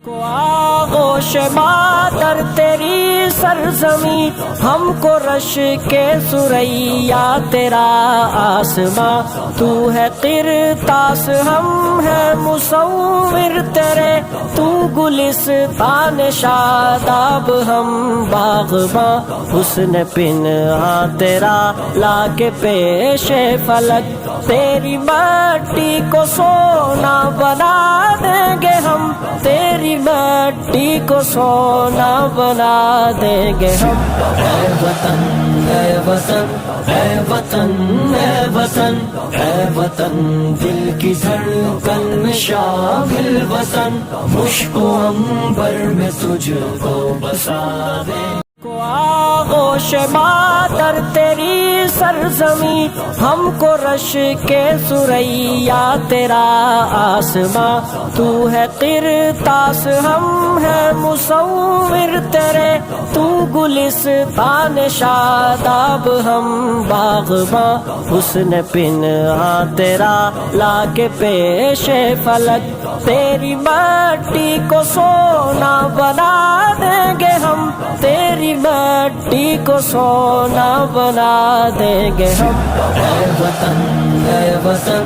کو آغوش مادر تیری سرزمین، ہم کو رش کے ثریا تیرا آسماں، تو ہے قرطاس ہم ہے مصور تیرے، تو گلستان شاداب ہم باغباں، حسن پنہاں تیرا لا کے پیش فلک، تیری مٹی کو سونا بنا دیں گے ہم، تیری مٹی کو سونا بنا دیں گے ہم۔ اے وطن اے وطن اے وطن اے وطن اے وطن، دل کی دھڑکن میں شامل وطن، مشک و عنبر میں تجھ کو بسا دیں۔ کو آغوش مادر تیری سرزمین، ہم کو رش کے ثریا تیرا آسماں، تو ہے قرطاس ہم ہے مصور تیرے، تو گلستان شاداب ہم باغباں، حسن پنہاں تیرا لا کے پیش فلک، تیری مٹی کو سونا بنا دیں گے ہم، تیری مٹی کو سونا بنا دیں گے ہم۔ اے وطن اے وطن